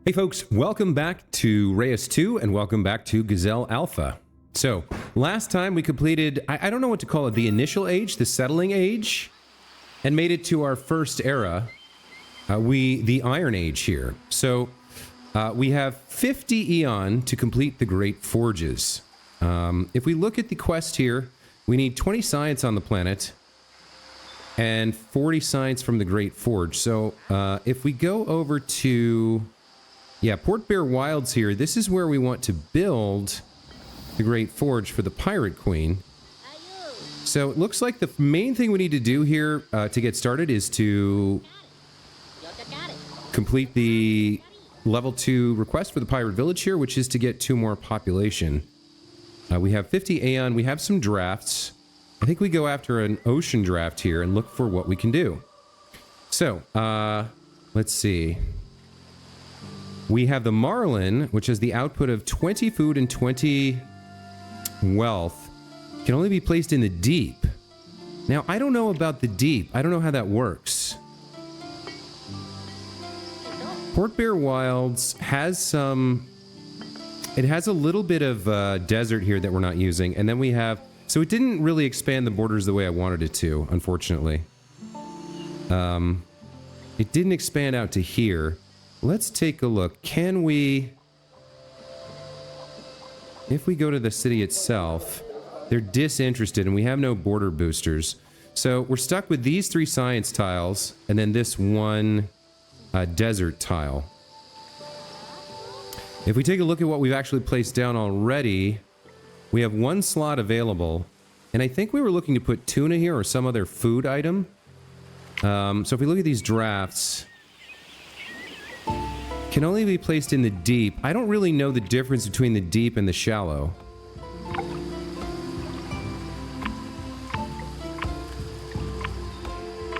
Hey folks, welcome back to Reus 2 and welcome back to Gazelle Alpha. So, last time we completed, I don't know what to call it, the initial age, the settling age, and made it to our first era, the Iron Age here. So, we have 50 Eon to complete the Great Forges. If we look at the quest here, we need 20 science on the planet and 40 science from the Great Forge. So, if we go over to... yeah, Port Bear Wilds here. This is where we want to build the Great Forge for the Pirate Queen. So it looks like the main thing we need to do here to get started is to complete the level 2 request for the Pirate Village here, which is to get 2 more population. We have 50 Aeon. We have some drafts. I think we go after an ocean draft here and look for what we can do. So, let's see. We have the Marlin, which has the output of 20 food and 20 wealth. Can only be placed in the deep. Now, I don't know about the deep. I don't know how that works. Port Bear Wilds has some... it has a little bit of desert here that we're not using. And then we have... so it didn't really expand the borders the way I wanted it to, unfortunately. It didn't expand out to here. Let's take a look. Can we... if we go to the city itself, they're disinterested and we have no border boosters. So we're stuck with these 3 science tiles and then this one desert tile. If we take a look at what we've actually placed down already, we have 1 slot available. And I think we were looking to put tuna here or some other food item. So if we look at these drafts... can only be placed in the deep. I don't really know the difference between the deep and the shallow.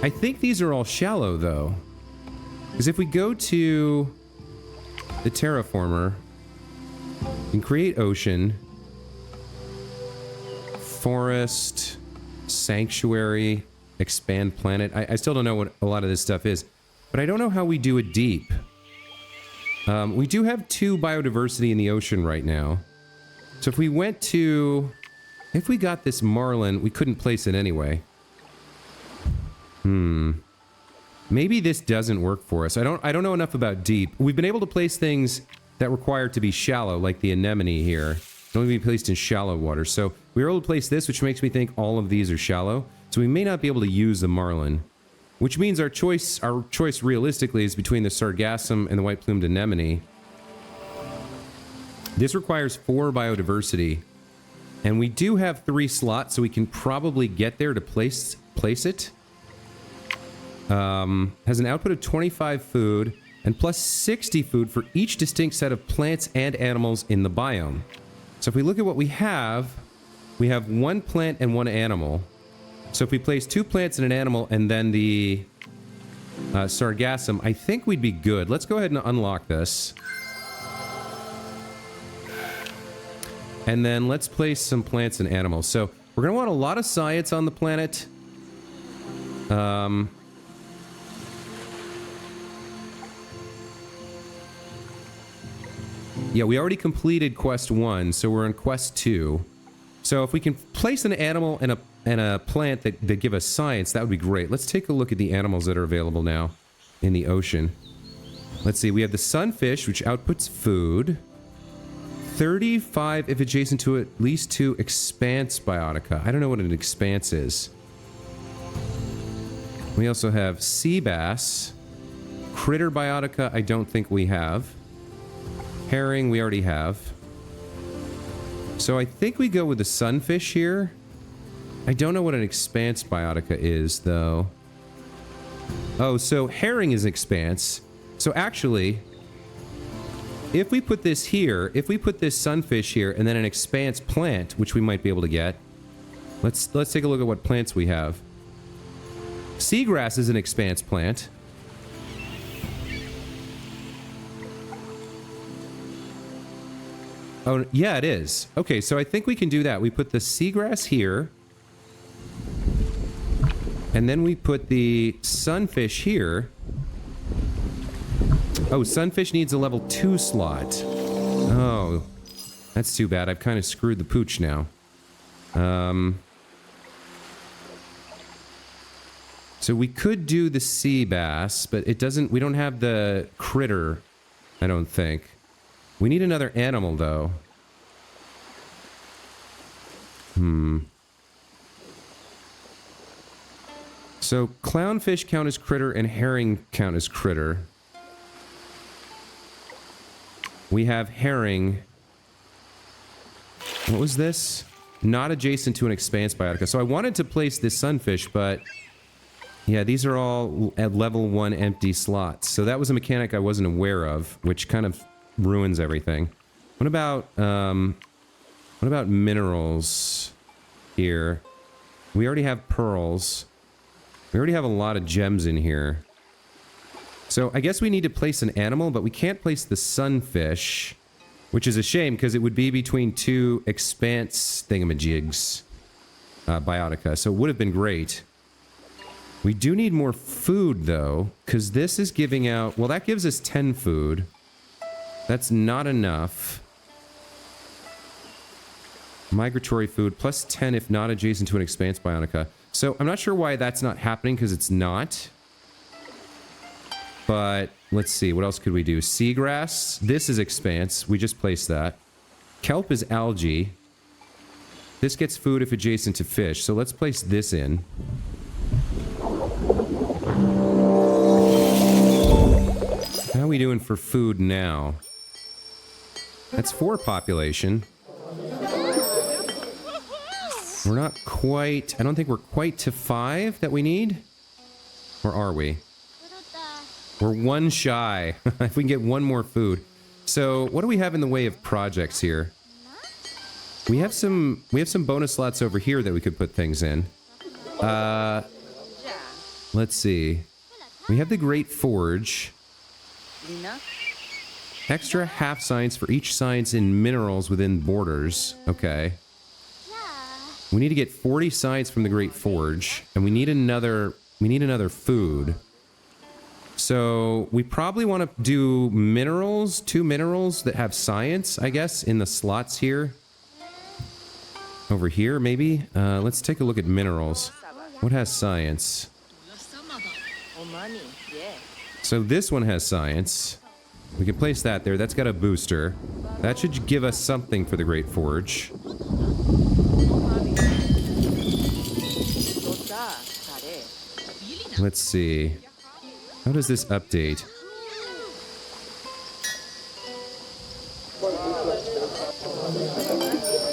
I think these are all shallow, though. Because if we go to the terraformer and create ocean, forest, sanctuary, expand planet. I still don't know what a lot of this stuff is. But I don't know how we do it deep. We do have 2 biodiversity in the ocean right now. So if we went to... if we got this marlin, we couldn't place it anyway. Maybe this doesn't work for us. I don't know enough about deep. We've been able to place things that require it to be shallow, like the anemone here. It can only be placed in shallow water. So we were able to place this, which makes me think all of these are shallow. So we may not be able to use the marlin. Which means our choice realistically is between the sargassum and the white-plumed anemone. This requires 4 biodiversity. And we do have 3 slots, so we can probably get there to place it. Has an output of 25 food, and plus 60 food for each distinct set of plants and animals in the biome. So if we look at what we have 1 plant and 1 animal. So if we place 2 plants and an animal and then the sargassum, I think we'd be good. Let's go ahead and unlock this. And then let's place some plants and animals. So we're going to want a lot of science on the planet. Yeah, we already completed quest 1, so we're in quest 2. So if we can place an animal and a plant that give us science, that would be great. Let's take a look at the animals that are available now in the ocean. Let's see, we have the sunfish, which outputs food. 35 if adjacent to at least 2 expanse biotica. I don't know what an expanse is. We also have sea bass. Critter biotica, I don't think we have. Herring, we already have. So I think we go with the sunfish here. I don't know what an expanse biotica is, though. Oh, so herring is expanse. So actually, if we put this here, if we put this sunfish here, and then an expanse plant, which we might be able to get. Let's take a look at what plants we have. Seagrass is an expanse plant. Oh, yeah, it is. Okay, so I think we can do that. We put the seagrass here. And then we put the sunfish here. Oh, sunfish needs a level 2 slot. Oh, that's too bad. I've kind of screwed the pooch now. So we could do the sea bass, but it doesn't... We don't have the critter, I don't think. We need another animal, though. So clownfish count as critter and herring count as critter. We have herring. What was this? Not adjacent to an expanse biotica. So I wanted to place this sunfish, but yeah, these are all at level 1 empty slots. So that was a mechanic I wasn't aware of, which kind of ruins everything. What about minerals here? We already have pearls. We already have a lot of gems in here. So I guess we need to place an animal, but we can't place the sunfish, which is a shame because it would be between 2 expanse thingamajigs, biotica. So it would have been great. We do need more food though, because this is giving out, well, that gives us 10 food. That's not enough. Migratory food plus 10 if not adjacent to an expanse biotica. So I'm not sure why that's not happening because it's not. But let's see, what else could we do? Seagrass. This is expanse. We just placed that. Kelp is algae. This gets food if adjacent to fish. So let's place this in. How are we doing for food now? That's 4 population. We're not quite... I don't think we're quite to 5 that we need. Or are we? We're 1 shy. If we can get 1 more food. So, what do we have in the way of projects here? We have some bonus slots over here that we could put things in. Let's see. We have the Great Forge. Extra half science for each science in minerals within borders. Okay. We need to get 40 science from the Great Forge, and we need another food. So we probably want to do minerals, 2 minerals that have science, I guess, in the slots here. Over here, maybe? Let's take a look at minerals. What has science? So this one has science. We can place that there. That's got a booster. That should give us something for the Great Forge. Let's see. How does this update?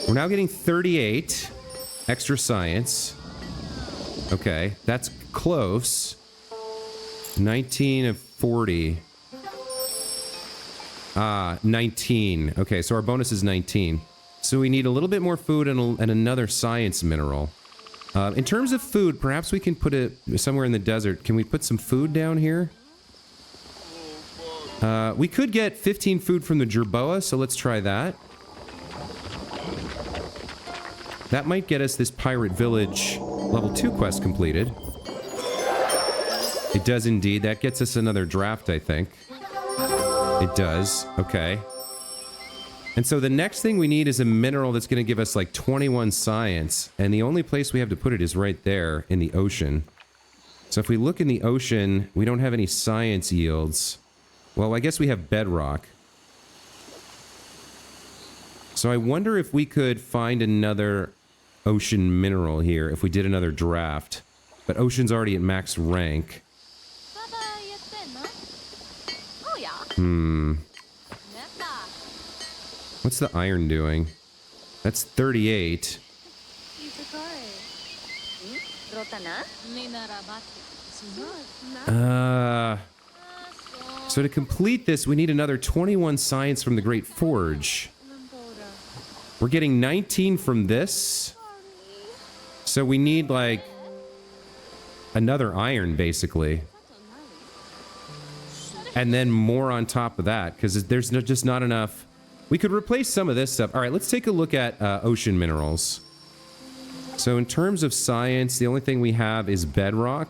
We're now getting 38 extra science. Okay, that's close. 19 of 40. 19. Okay, so our bonus is 19. So we need a little bit more food and another science mineral. In terms of food, perhaps we can put it somewhere in the desert. Can we put some food down here? We could get 15 food from the jerboa, so let's try that. That might get us this Pirate Village level 2 quest completed. It does indeed. That gets us another draft, I think. It does. Okay. And so the next thing we need is a mineral that's going to give us like 21 science. And the only place we have to put it is right there in the ocean. So if we look in the ocean, we don't have any science yields. Well, I guess we have bedrock. So I wonder if we could find another ocean mineral here if we did another draft. But ocean's already at max rank. What's the iron doing? That's 38. So to complete this, we need another 21 science from the Great Forge. We're getting 19 from this. So we need, like, another iron, basically. And then more on top of that, because there's just not enough. We could replace some of this stuff. All right, let's take a look at ocean minerals. So in terms of science, the only thing we have is bedrock.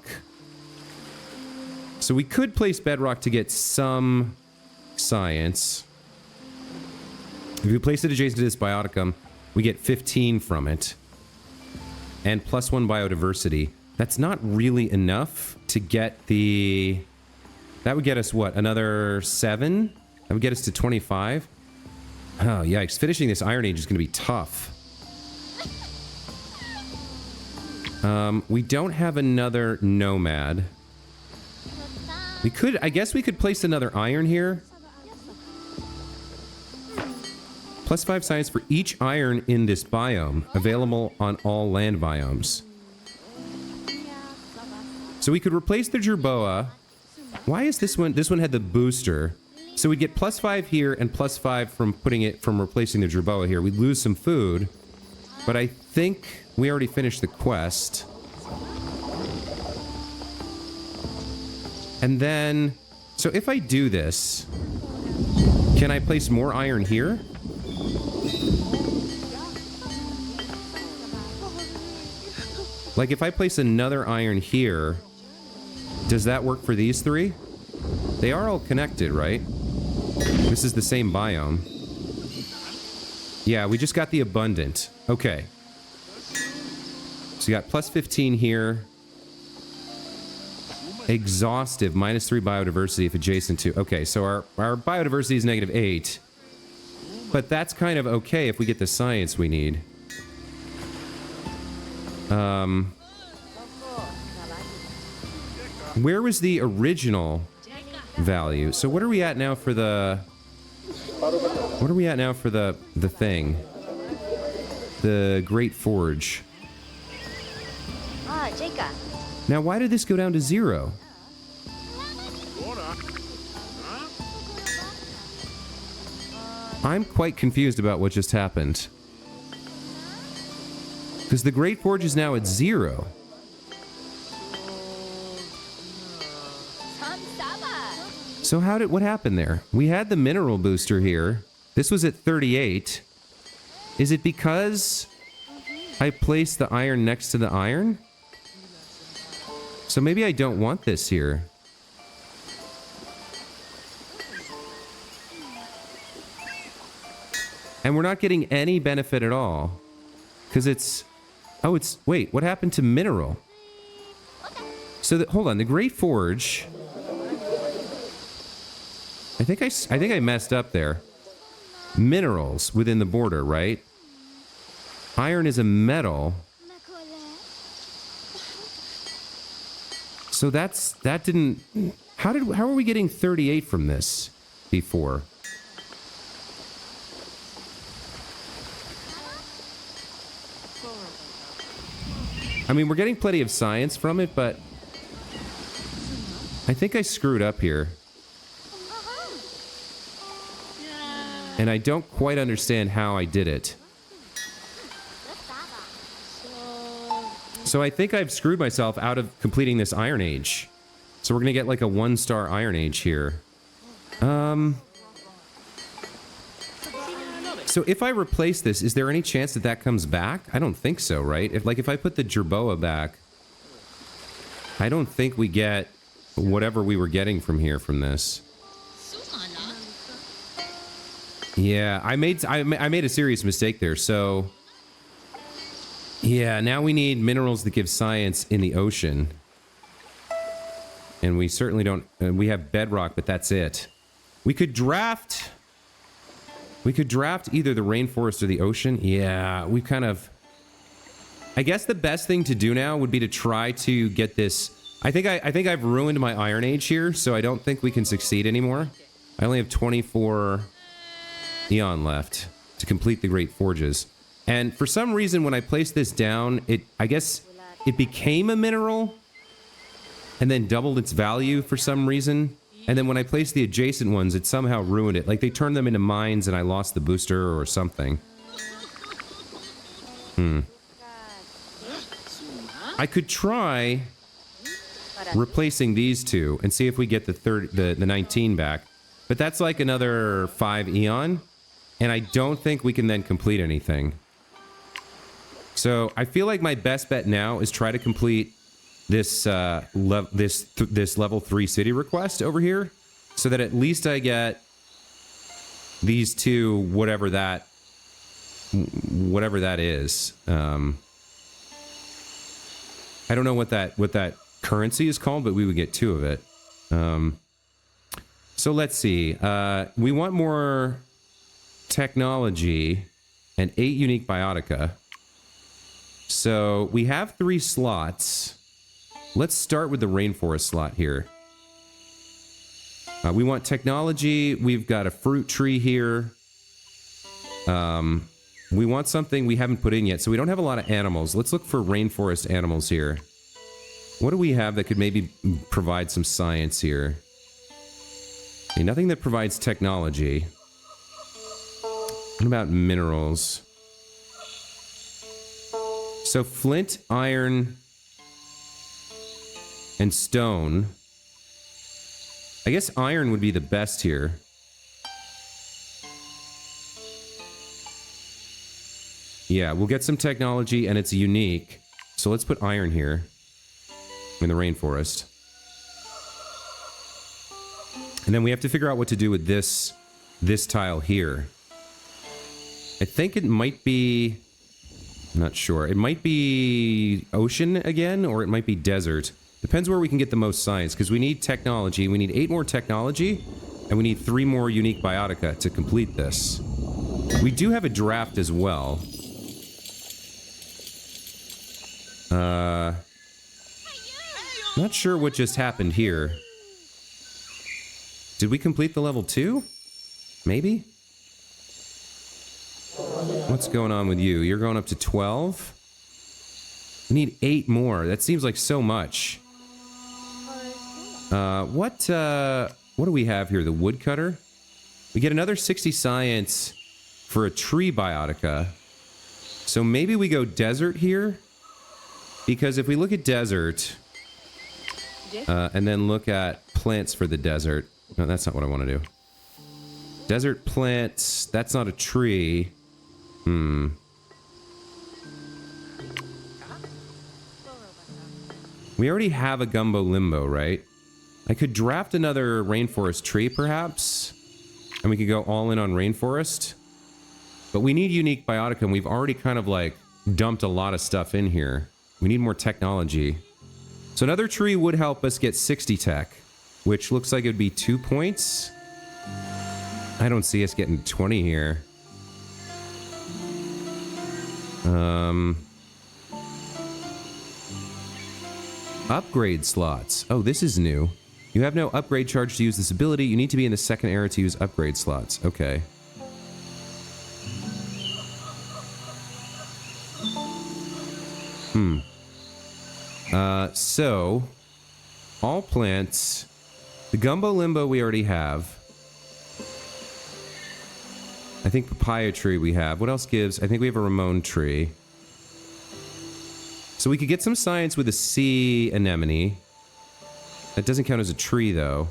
So we could place bedrock to get some science. If we place it adjacent to this bioticum, we get 15 from it. And +1 biodiversity. That's not really enough to get the... That would get us, what, another 7? That would get us to 25? Oh, yikes. Finishing this Iron Age is going to be tough. We don't have another nomad. We could... I guess we could place another iron here. +5 science for each iron in this biome. Available on all land biomes. So we could replace the jerboa. Why is this one... This one had the booster. So we'd get +5 here and +5 from replacing the jerboa here. We'd lose some food. But I think we already finished the quest. And then... So if I do this... Can I place more iron here? Like if I place another iron here... Does that work for these three? They are all connected, right? This is the same biome. Yeah, we just got the abundant. Okay. So you got +15 here. Exhaustive, -3 biodiversity if adjacent to... Okay, so our biodiversity is -8. But that's kind of okay if we get the science we need. Where was the original value? So what are we at now for the... What are we at now for the thing? The Great Forge. Now, why did this go down to 0? I'm quite confused about what just happened. Because the Great Forge is now at 0. So what happened there? We had the mineral booster here. This was at 38. Is it because I placed the iron next to the iron? So maybe I don't want this here. And we're not getting any benefit at all. Because it's... Oh, it's... Wait, what happened to mineral? So, hold on. The Great Forge... I think I messed up there. Minerals within the border, right? Iron is a metal. So that didn't... How are we getting 38 from this before? I mean, we're getting plenty of science from it, but I think I screwed up here. And I don't quite understand how I did it. So I think I've screwed myself out of completing this Iron Age. So we're going to get like a 1-star Iron Age here. So if I replace this, is there any chance that that comes back? I don't think so, right? If I put the jerboa back, I don't think we get whatever we were getting from here from this. Yeah, I made a serious mistake there. So yeah, now we need minerals that give science in the ocean. And we certainly don't... we have bedrock, but that's it. We could draft either the rainforest or the ocean. Yeah, we kind of... I guess the best thing to do now would be to try to get this... I think I've ruined my Iron Age here, so I don't think we can succeed anymore. I only have 24 Eon left to complete the Great Forges. And for some reason, when I placed this down, I guess it became a mineral and then doubled its value for some reason. And then when I placed the adjacent ones, it somehow ruined it. Like they turned them into mines and I lost the booster or something. I could try replacing these two and see if we get the 19 back. But that's like another 5 Eon. And I don't think we can then complete anything. So I feel like my best bet now is try to complete this this level 3 city request over here, so that at least I get these two, whatever that is. I don't know what that currency is called, but we would get 2 of it. So let's see. We want more technology and 8 unique biotica. So we have 3 slots. Let's start with the rainforest slot here. We want technology. We've got a fruit tree here. We want something we haven't put in yet, so we don't have a lot of animals. Let's look for rainforest animals here. What do we have that could maybe provide some science here? Okay, nothing that provides technology. What about minerals? So flint, iron, and stone. I guess iron would be the best here. Yeah, we'll get some technology, and it's unique. So let's put iron here in the rainforest. And then we have to figure out what to do with this tile here. I think it might be... I'm not sure. It might be ocean again, or it might be desert. Depends where we can get the most science, because we need technology. We need 8 more technology, and we need 3 more unique biotica to complete this. We do have a draft as well. Not sure what just happened here. Did we complete the level 2? Maybe? What's going on with you? You're going up to 12? We need 8 more. That seems like so much. What do we have here? The woodcutter? We get another 60 science for a tree biotica. So maybe we go desert here? Because if we look at desert, and then look at plants for the desert. No, that's not what I want to do. Desert plants, that's not a tree. We already have a gumbo limbo, right? I could draft another rainforest tree, perhaps. And we could go all in on rainforest. But we need unique biotica, and we've already kind of like dumped a lot of stuff in here. We need more technology. So another tree would help us get 60 tech, which looks like it would be 2 points. I don't see us getting 20 here. Upgrade slots. Oh, this is new. You have no upgrade charge to use this ability. You need to be in the second era to use upgrade slots. Okay. So, all plants, the gumbo limbo we already have. I think papaya tree we have. What else gives? I think we have a Ramon tree. So we could get some science with a sea anemone. That doesn't count as a tree, though.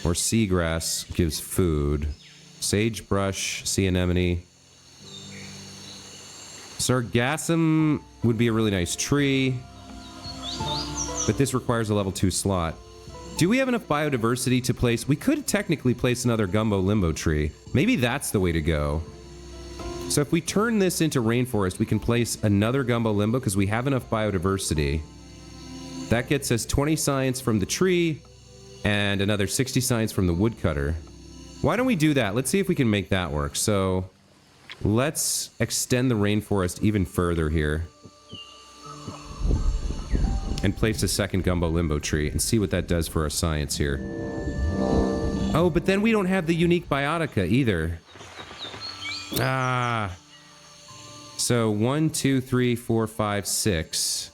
Or seagrass gives food. Sagebrush, sea anemone. Sargassum would be a really nice tree. But this requires a level 2 slot. Do we have enough biodiversity to place? We could technically place another gumbo limbo tree. Maybe that's the way to go. So if we turn this into rainforest, we can place another gumbo limbo because we have enough biodiversity. That gets us 20 science from the tree and another 60 science from the woodcutter. Why don't we do that? Let's see if we can make that work. So let's extend the rainforest even further here. And place a second gumbo limbo tree and see what that does for our science here. Oh, but then we don't have the unique biotica either. Ah. So 1, 2, 3, 4, 5, 6.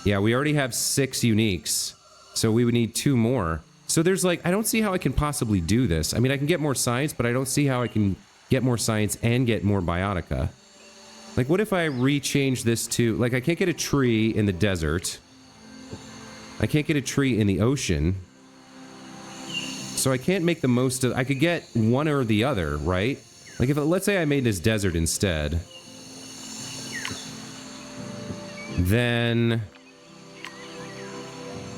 Yeah, we already have 6 uniques. So we would need 2 more. So there's like, I don't see how I can possibly do this. I mean, I can get more science, but I don't see how I can get more science and get more biotica. Like, what if I rechange this to... Like, I can't get a tree in the desert. I can't get a tree in the ocean. So I can't make the most of... I could get one or the other, right? Like, if let's say I made this desert instead. Then...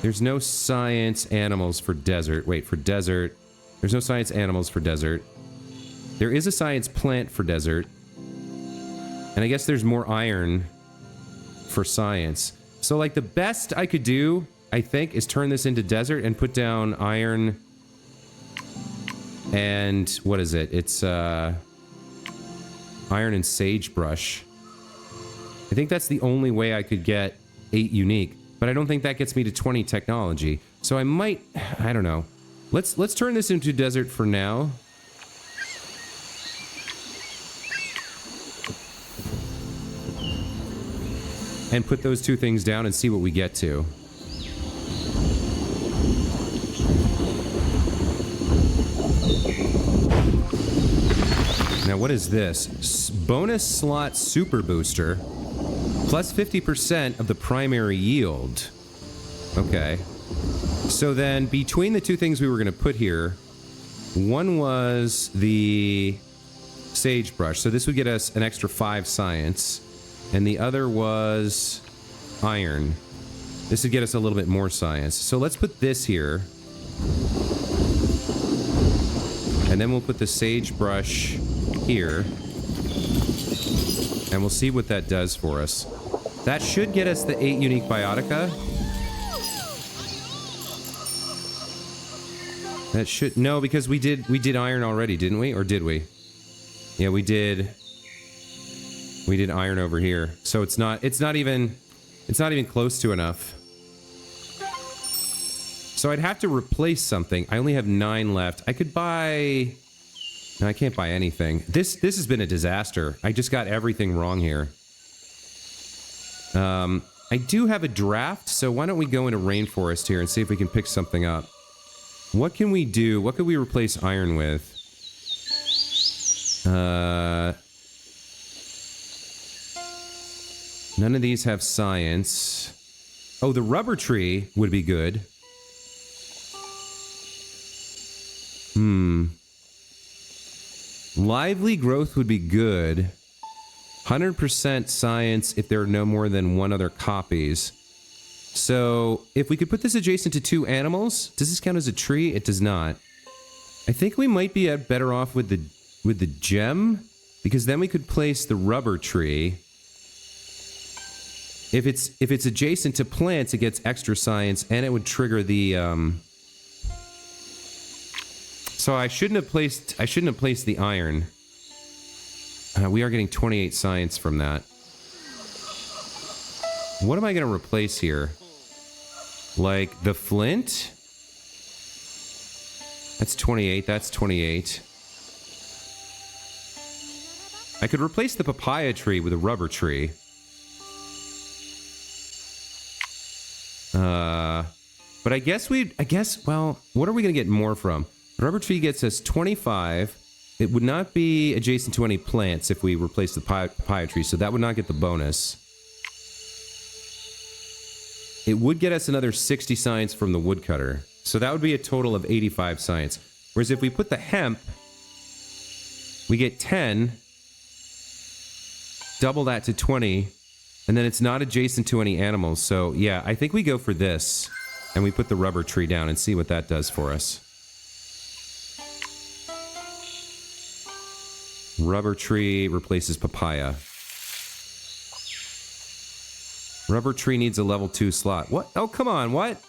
There's no science animals for desert. Wait, for desert. There's no science animals for desert. There is a science plant for desert. And I guess there's more iron for science. So, like, the best I could do, I think, is turn this into desert and put down iron. And what is it? It's, iron and sagebrush. I think that's the only way I could get 8 unique. But I don't think that gets me to 20 technology. So I might... I don't know. Let's turn this into desert for now. And put those 2 things down and see what we get to. Now, what is this? Bonus slot super booster. Plus 50% of the primary yield. Okay. So then, between the 2 things we were going to put here, one was the sagebrush. So this would get us an extra 5 science. And the other was iron. This would get us a little bit more science. So let's put this here. And then we'll put the sagebrush here. And we'll see what that does for us. That should get us the 8 unique biotica. That should... No, because we did iron already, didn't we? Or did we? Yeah, we did... We did iron over here. So it's not even close to enough. So I'd have to replace something. I only have 9 left. I could buy... No, I can't buy anything. This has been a disaster. I just got everything wrong here. I do have a draft, so why don't we go into rainforest here and see if we can pick something up. What can we do? What could we replace iron with? None of these have science. Oh, the rubber tree would be good. Lively growth would be good. 100% science if there are no more than 1 other copies. So, if we could put this adjacent to 2 animals, does this count as a tree? It does not. I think we might be better off with the gem, because then we could place the rubber tree. If it's adjacent to plants, it gets extra science, and it would trigger the So I shouldn't have placed the iron. We are getting 28 science from that. What am I going to replace here? Like the flint? That's 28. That's 28. I could replace the papaya tree with a rubber tree. But I guess, well, what are we going to get more from? The rubber tree gets us 25. It would not be adjacent to any plants if we replace the papaya tree, so that would not get the bonus. It would get us another 60 science from the woodcutter, so that would be a total of 85 science. Whereas if we put the hemp, we get 10, double that to 20, and then it's not adjacent to any animals. So yeah, I think we go for this, and we put the rubber tree down and see what that does for us. Rubber tree replaces papaya. Rubber tree needs a level 2 slot. What? Oh, come on, what?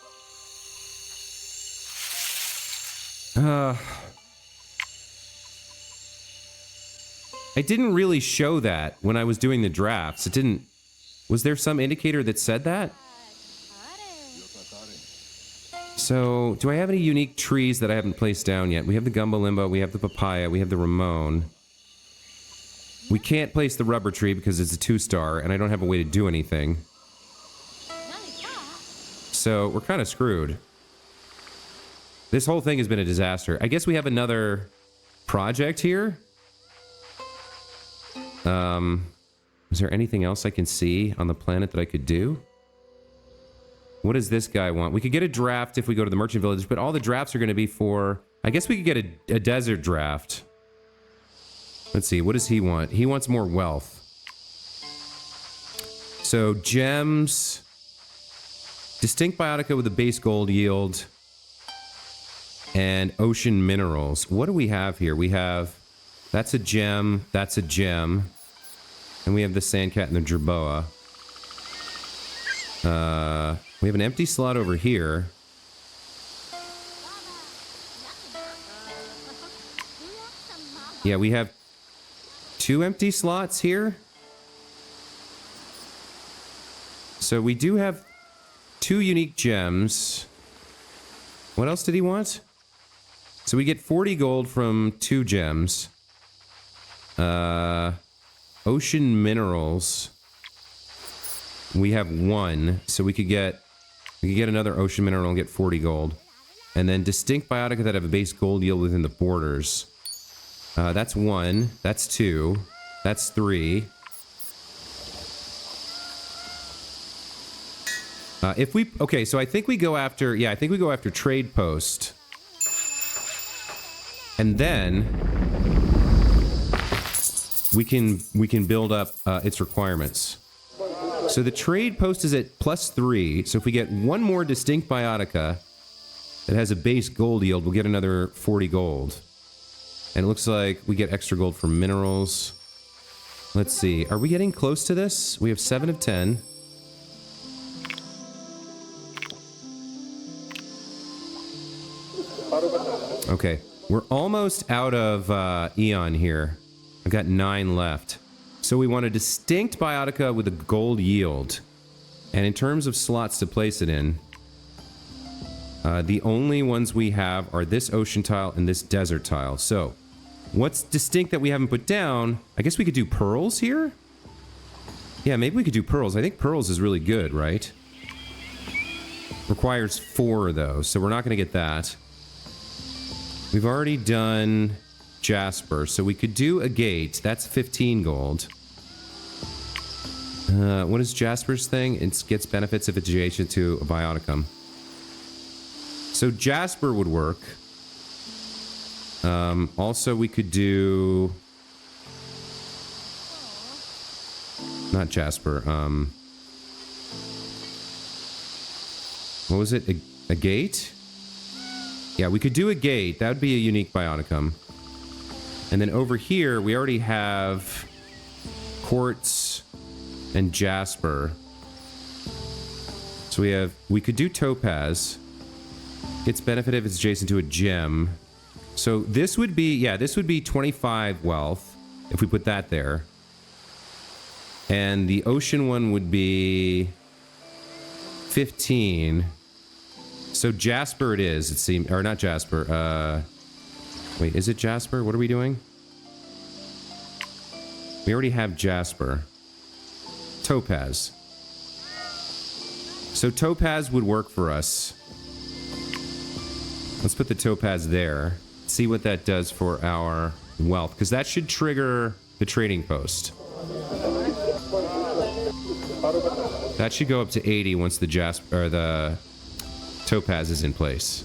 I didn't really show that when I was doing the drafts. It didn't... Was there some indicator that said that? So, do I have any unique trees that I haven't placed down yet? We have the Gumbo Limbo, we have the papaya, we have the Ramon. We can't place the rubber tree because it's a 2-star, and I don't have a way to do anything. So, we're kind of screwed. This whole thing has been a disaster. I guess we have another project here. Is there anything else I can see on the planet that I could do? What does this guy want? We could get a draft if we go to the merchant village, but all the drafts are going to be for... I guess we could get a desert draft. Let's see, what does he want? He wants more wealth. So, gems... Distinct biotica with a base gold yield. And ocean minerals. What do we have here? We have... That's a gem. That's a gem. And we have the sandcat and the jerboa. We have an empty slot over here. Yeah, we have 2 empty slots here. So we do have 2 unique gems. What else did he want? So we get 40 gold from 2 gems. Ocean minerals. We have 1, so we could get another ocean mineral and get 40 gold. And then distinct biotica that have a base gold yield within the borders. That's 1. That's 2. That's 3. Okay, so I think we go after, yeah, I think we go after trade post. And then we can build up its requirements. So the trade post is at +3. So if we get 1 more distinct biotica that has a base gold yield, we'll get another 40 gold. And it looks like we get extra gold from minerals. Let's see. Are we getting close to this? We have 7 of 10. Okay. We're almost out of Eon here. I've got 9 left. So we want a distinct biotica with a gold yield. And in terms of slots to place it in, the only ones we have are this ocean tile and this desert tile. So, what's distinct that we haven't put down? I guess we could do pearls here? Yeah, maybe we could do pearls. I think pearls is really good, right? Requires 4, though, so we're not going to get that. We've already done jasper, so we could do a gate. That's 15 gold. What is jasper's thing? It gets benefits if it's adjacent to a bioticum. So jasper would work. Also, we could do... Not jasper. What was it? A gate? Yeah, we could do a gate. That would be a unique bioticum. And then over here, we already have quartz and jasper. So we could do topaz. Gets benefit if it's adjacent to a gem. So this would be, yeah, this would be 25 wealth if we put that there. And the ocean one would be 15. So jasper it is, it seems, or not jasper, wait, is it jasper? What are we doing? We already have jasper. Topaz. So topaz would work for us. Let's put the topaz there. See what that does for our wealth, because that should trigger the trading post. That should go up to 80 once the jasper or the topaz is in place.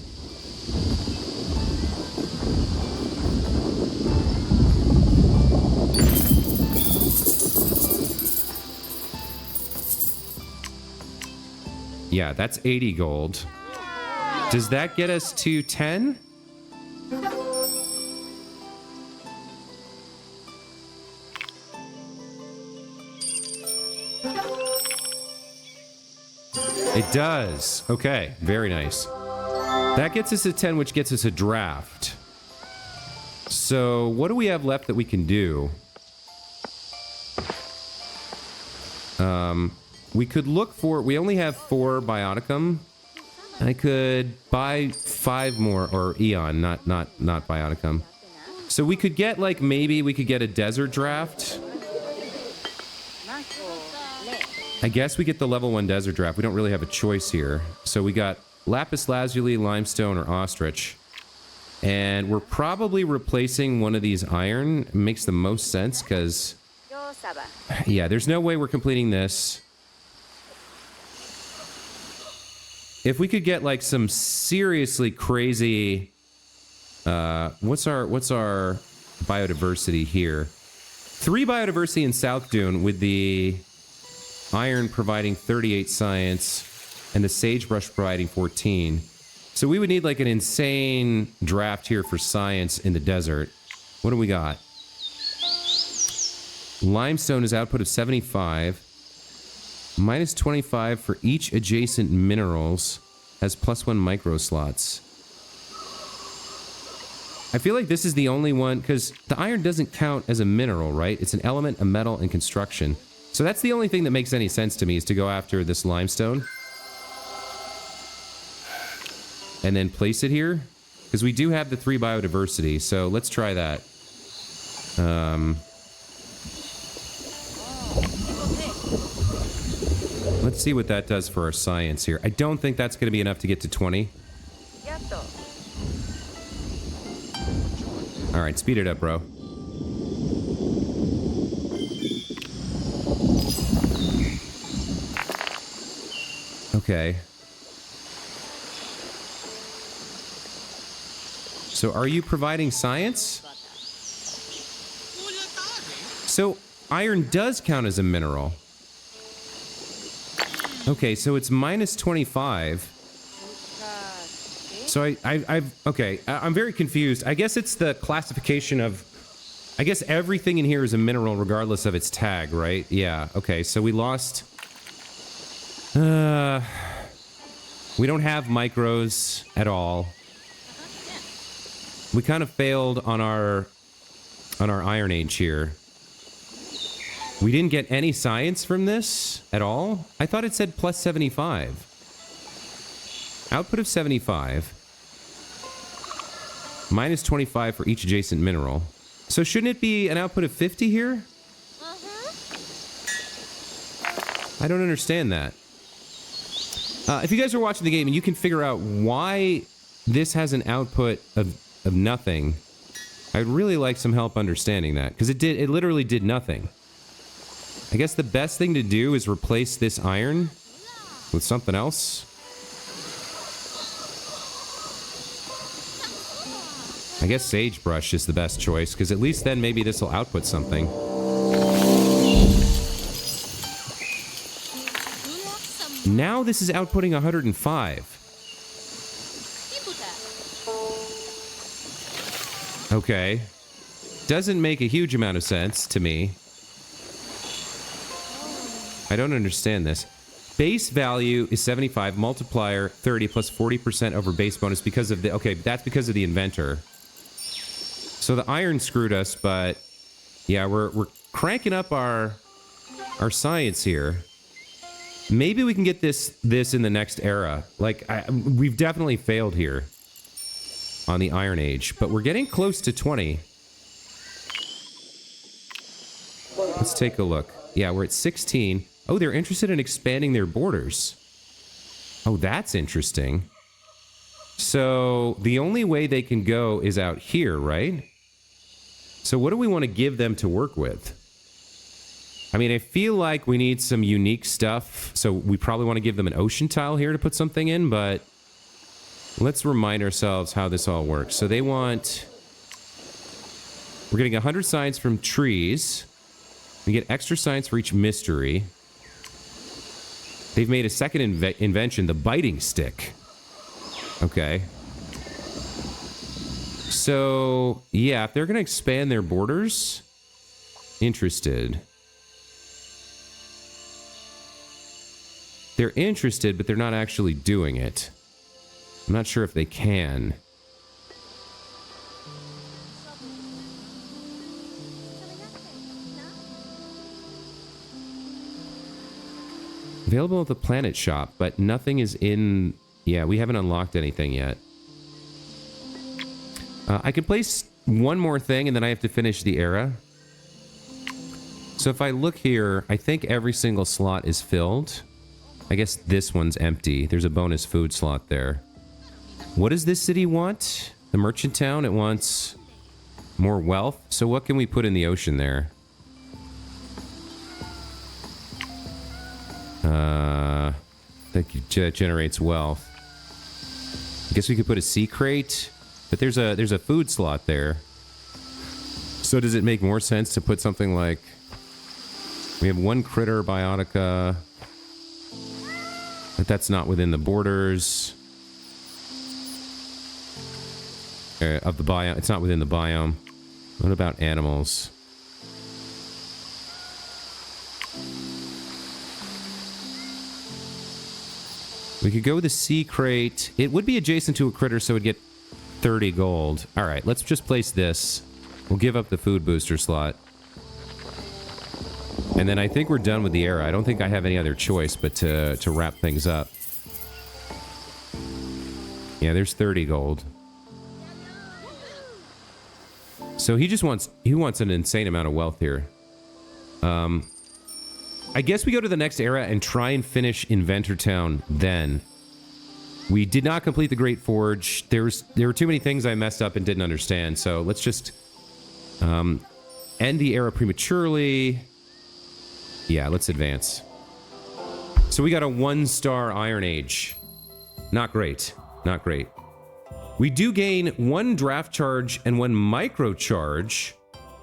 Yeah, that's 80 gold. Does that get us to 10? It does. Okay, very nice. That gets us to 10, which gets us a draft. So, what do we have left that we can do? We could look for... We only have 4 bioticum. I could buy 5 more, or Eon, not bioticum. So we could get, like, maybe we could get a desert draft. I guess we get the level 1 desert draft. We don't really have a choice here. So we got lapis lazuli, limestone, or ostrich. And we're probably replacing one of these iron. It makes the most sense, because... Yeah, there's no way we're completing this. If we could get, like, some seriously crazy... What's our biodiversity here? 3 biodiversity in South Dune with the iron providing 38 science. and the sagebrush providing 14. So we would need like an insane draft here for science in the desert. What do we got? Limestone is output of 75. Minus 25 for each adjacent minerals. Has +1 micro slots. I feel like this is the only one, because the iron doesn't count as a mineral, right? It's an element, a metal, and construction. So that's the only thing that makes any sense to me, is to go after this limestone. And then place it here. Because we do have the 3 biodiversity, so let's try that. Let's see what that does for our science here. I don't think that's going to be enough to get to 20. Alright, speed it up, bro. Okay. So are you providing science? So iron does count as a mineral. Okay, so it's minus 25. So I'm very confused. I guess it's the classification of, I guess everything in here is a mineral regardless of its tag, right? Yeah, okay, so we lost, we don't have micros at all. We kind of failed on our Iron Age here. We didn't get any science from this at all? I thought it said plus 75. Output of 75. Minus 25 for each adjacent mineral. So shouldn't it be an output of 50 here? I don't understand that. If you guys are watching the game and you can figure out why this has an output of nothing, I'd really like some help understanding that. Because it literally did nothing. I guess the best thing to do is replace this iron with something else. I guess sagebrush is the best choice, because at least then maybe this will output something. Now this is outputting 105. Okay. Doesn't make a huge amount of sense to me. I don't understand this. Base value is 75, multiplier 30 plus 40% over base bonus because of the... Okay, that's because of the inventor. So the iron screwed us, but... Yeah, we're cranking up our science here. Maybe we can get this in the next era. Like, we've definitely failed here on the Iron Age, but we're getting close to 20. Let's take a look. Yeah, we're at 16. Oh, they're interested in expanding their borders. Oh, that's interesting. So the only way they can go is out here, right? So what do we want to give them to work with? I mean, I feel like we need some unique stuff. So we probably want to give them an ocean tile here to put something in, but let's remind ourselves how this all works. So they want... We're getting 100 science from trees. We get extra science for each mystery. They've made a second invention, the biting stick. Okay. So, yeah, if they're going to expand their borders, interested. They're interested, but they're not actually doing it. I'm not sure if they can. Available at the Planet Shop, but nothing is in... Yeah, we haven't unlocked anything yet. I can place one more thing, and then I have to finish the era. So if I look here, I think every single slot is filled. I guess this one's empty. There's a bonus food slot there. What does this city want? The merchant town? It wants more wealth. So what can we put in the ocean there? I think it generates wealth. I guess we could put a sea crate, but there's a food slot there. So does it make more sense to put something like... We have one critter biotica. But that's not within the borders of the biome. It's not within the biome. What about animals? We could go with a sea crate. It would be adjacent to a critter, so it'd get 30 gold. All right, let's just place this. We'll give up the food booster slot. And then I think we're done with the era. I don't think I have any other choice but to wrap things up. Yeah, there's 30 gold. So he wants an insane amount of wealth here. I guess we go to the next era and try and finish Inventor Town then. We did not complete the Great Forge. There were too many things I messed up and didn't understand. So let's just end the era prematurely. Yeah, let's advance. So we got a 1-star Iron Age. Not great. Not great. We do gain 1 draft charge and 1 micro charge.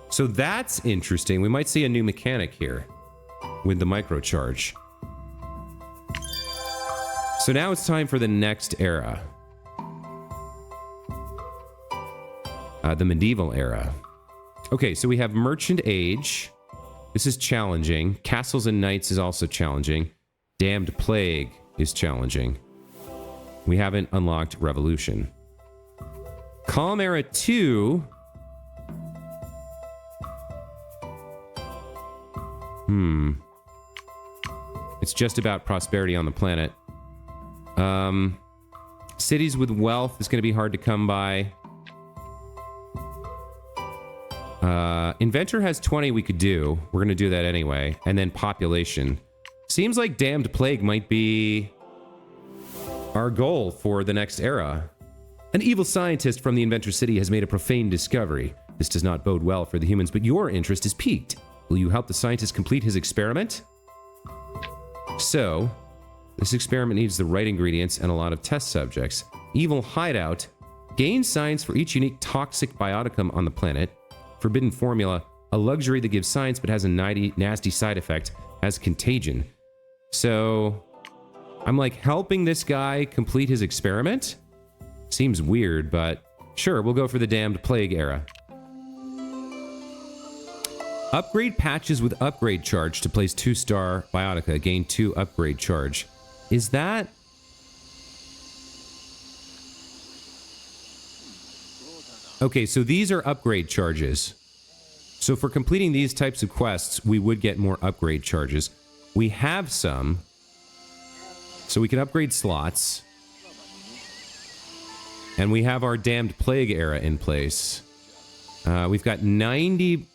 So that's interesting. We might see a new mechanic here with the micro charge. So now it's time for the next era. The medieval era. Okay, so we have Merchant Age. This is challenging. Castles and Knights is also challenging. Damned Plague is challenging. We haven't unlocked Revolution. Calm Era 2. It's just about prosperity on the planet. Cities with wealth is going to be hard to come by. Inventor has 20 we could do. We're going to do that anyway. And then population. Seems like Damned Plague might be our goal for the next era. An evil scientist from the Inventor City has made a profane discovery. This does not bode well for the humans, but your interest is piqued. Will you help the scientist complete his experiment? So, this experiment needs the right ingredients and a lot of test subjects. Evil Hideout. Gain science for each unique toxic bioticum on the planet. Forbidden Formula. A luxury that gives science but has a nasty side effect. Has contagion. So, I'm like helping this guy complete his experiment? Seems weird, but sure, we'll go for the Damned Plague era. Upgrade patches with upgrade charge to place 2-star Biotica. Gain 2 upgrade charge. Is that... Okay, so these are upgrade charges. So for completing these types of quests, we would get more upgrade charges. We have some. So we can upgrade slots. And we have our Damned Plague era in place. We've got 90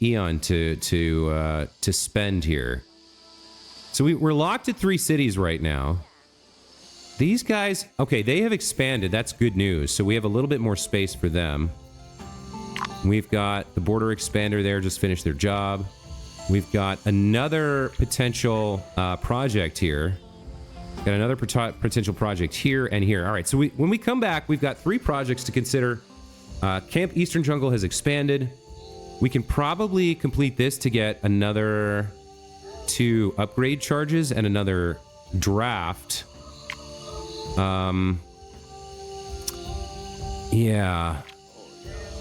Eon to spend here. So we're locked at 3 cities right now. These guys, okay, they have expanded. That's good news. So we have a little bit more space for them. We've got the border expander there, just finished their job. We've got another potential project here. Got another potential project here and here. All right, so when we come back, we've got 3 projects to consider. Camp Eastern Jungle has expanded. We can probably complete this to get another 2 upgrade charges and another draft. Yeah.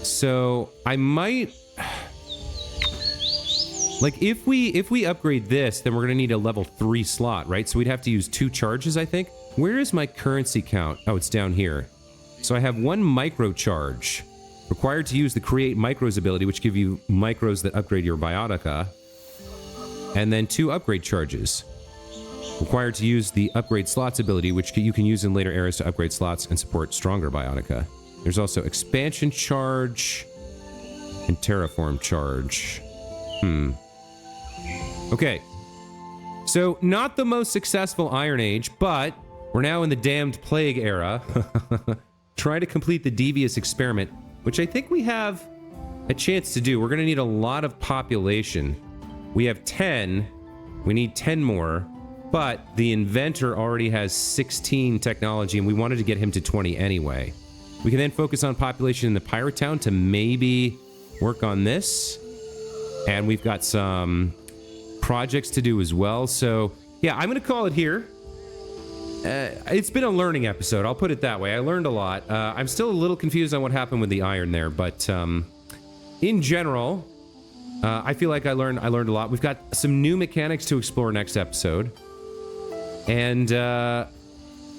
So I might... Like, if we upgrade this, then we're going to need a level 3 slot, right? So we'd have to use 2 charges, I think. Where is my currency count? Oh, it's down here. So I have 1 micro charge. Required to use the Create Micros ability, which give you micros that upgrade your Biotica. And then 2 upgrade charges. Required to use the Upgrade Slots ability, which you can use in later eras to upgrade slots and support stronger Biotica. There's also Expansion Charge and Terraform Charge. Okay. So, not the most successful Iron Age, but we're now in the Damned Plague era. Try to complete the devious experiment, which I think we have a chance to do. We're going to need a lot of population. We have 10. We need 10 more. But the inventor already has 16 technology, and we wanted to get him to 20 anyway. We can then focus on population in the Pirate Town to maybe work on this. And we've got some projects to do as well. So, yeah, I'm going to call it here. it's been a learning episode. I'll put it that way. I learned a lot. I'm still a little confused on what happened with the iron there, but in general, I feel like I learned a lot. We've got some new mechanics to explore next episode, and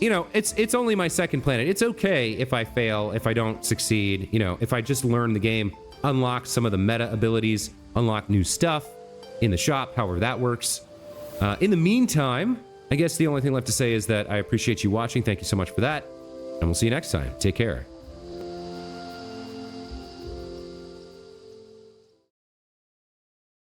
you know, it's only my second planet. It's okay if I fail, if I don't succeed. You know, if I just learn the game, unlock some of the meta abilities, unlock new stuff in the shop, however that works. In the meantime, I guess the only thing left to say is that I appreciate you watching. Thank you so much for that. And we'll see you next time. Take care.